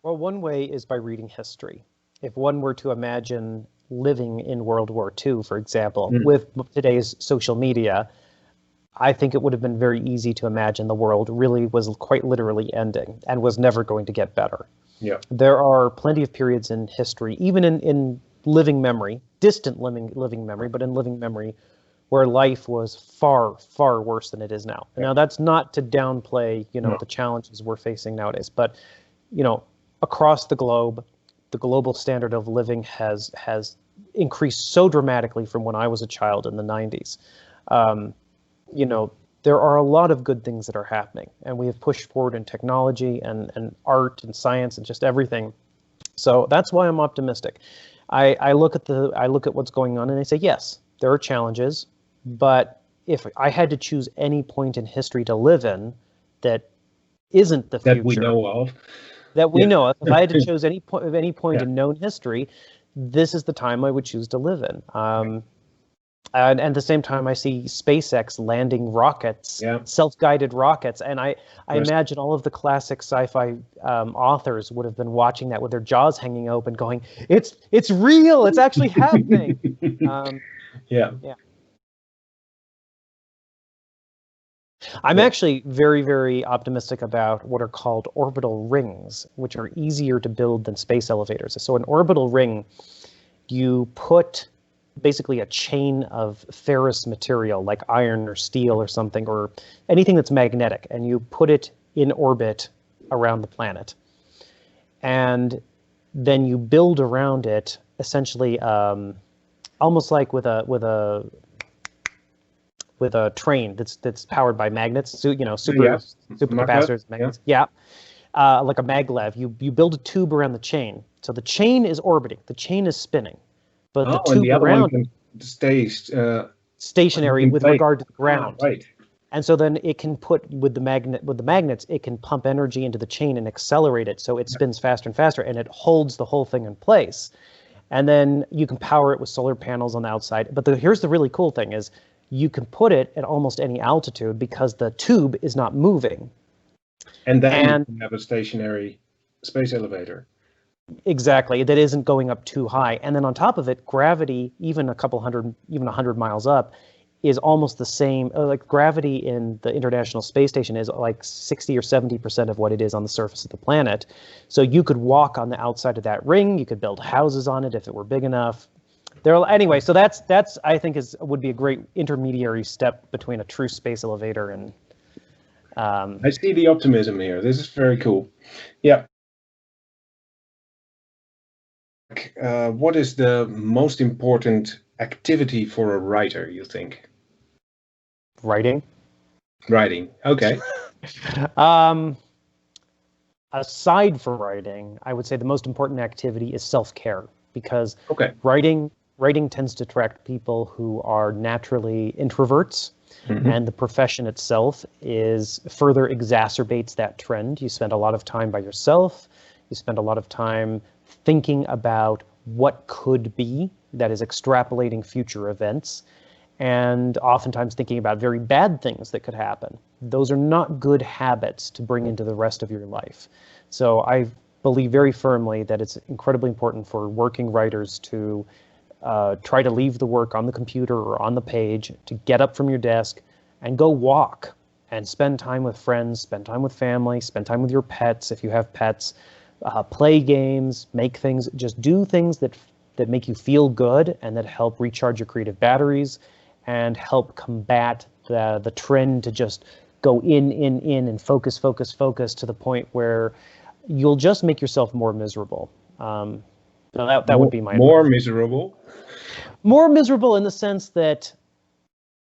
Well, one way is by reading history. If one were to imagine living in World War II, for example, Mm. with today's social media, I think it would have been very easy to imagine the world really was quite literally ending and was never going to get better. Yeah. There are plenty of periods in history, even in living memory, distant living memory, but in living memory, where life was far, far worse than it is now. And Yeah. now that's not to downplay, No. the challenges we're facing nowadays, but, across the global standard of living has increased so dramatically from when I was a child in the 90s. You know, there are a lot of good things that are happening, and we have pushed forward in technology and art and science and just everything. So that's why I'm optimistic. I look at what's going on and I say, yes, there are challenges, but if I had to choose any point in history to live in that isn't the That we future know of. that we Yeah. know of, if I had to choose any point Yeah. in known history, this is the time I would choose to live in. And at the same time, I see SpaceX landing rockets, Yeah. self-guided rockets, and I Yes. imagine all of the classic sci-fi authors would have been watching that with their jaws hanging open, going, "It's real! It's actually happening!" Yeah. Yeah, I'm Yeah. actually very, very optimistic about what are called orbital rings, which are easier to build than space elevators. So an orbital ring, you put basically a chain of ferrous material like iron or steel or something, or anything that's magnetic, and you put it in orbit around the planet. And then you build around it essentially almost like with a train that's powered by magnets, so, Yeah. Maglev. supercapacitors, magnets. Yeah, like a maglev. You build a tube around the chain, so the chain is orbiting, the chain is spinning, but the Oh, and tube the other one around can stay stationary in with place. regard to the ground. Right. And so then it can put with the magnets, it can pump energy into the chain and accelerate it so it spins faster and faster, and it holds the whole thing in place. And then you can power it with solar panels on the outside. But here's the really cool thing is you can put it at almost any altitude because the tube is not moving. And then And you can have a stationary space elevator. exactly, that isn't going up too high. And then on top of it, gravity, even 100 miles up, is almost the same. Like gravity in the International Space Station is like 60 or 70% of what it is on the surface of the planet. So you could walk on the outside of that ring. You could build houses on it if it were big enough. Anyway, so that's I think would be a great intermediary step between a true space elevator and. I see the optimism here. This is very cool. Yeah. What is the most important activity for a writer, you think? Writing. Writing. Okay. Aside from writing, I would say the most important activity is self-care, because Okay. writing tends to attract people who are naturally introverts, and the profession itself further exacerbates that trend. You spend a lot of time by yourself. You spend a lot of time thinking about what could be, that is extrapolating future events, and oftentimes thinking about very bad things that could happen. Those are not good habits to bring into the rest of your life. So I believe very firmly that it's incredibly important for working writers to try to leave the work on the computer or on the page, to get up from your desk and go walk and spend time with friends, spend time with family, spend time with your pets if you have pets, play games, make things, just do things that make you feel good and that help recharge your creative batteries and help combat the trend to just go in and focus to the point where you'll just make yourself more miserable. So that would be my more advice. miserable. More miserable in the sense that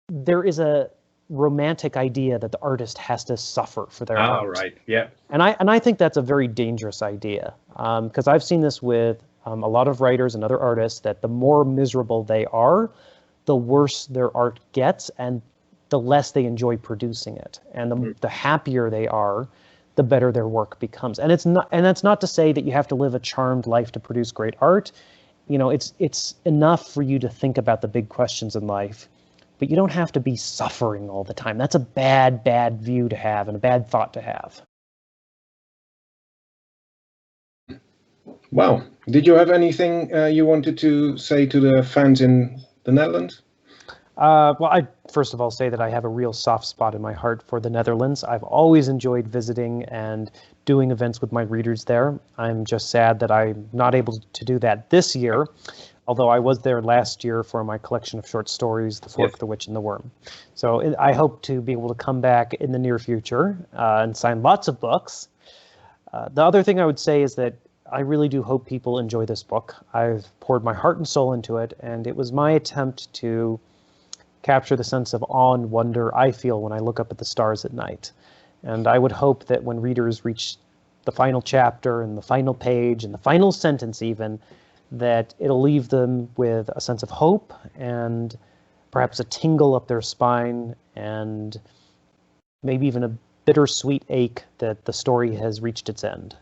there is a romantic idea that the artist has to suffer for their art. Right. Yeah. And I think that's a very dangerous idea, because I've seen this with a lot of writers and other artists, that the more miserable they are, the worse their art gets and the less they enjoy producing it. And the happier they are, the better their work becomes. And that's not to say that you have to live a charmed life to produce great art. It's enough for you to think about the big questions in life, but you don't have to be suffering all the time. That's a bad view to have and a bad thought to have. Wow. Did you have anything you wanted to say to the fans in the Netherlands? Well, I'd first of all say that I have a real soft spot in my heart for the Netherlands. I've always enjoyed visiting and doing events with my readers there. I'm just sad that I'm not able to do that this year, although I was there last year for my collection of short stories, The Fork, the Witch, and the Worm. So I hope to be able to come back in the near future and sign lots of books. The other thing I would say is that I really do hope people enjoy this book. I've poured my heart and soul into it, and it was my attempt to capture the sense of awe and wonder I feel when I look up at the stars at night. And I would hope that when readers reach the final chapter and the final page and the final sentence even, that it'll leave them with a sense of hope and perhaps a tingle up their spine and maybe even a bittersweet ache that the story has reached its end.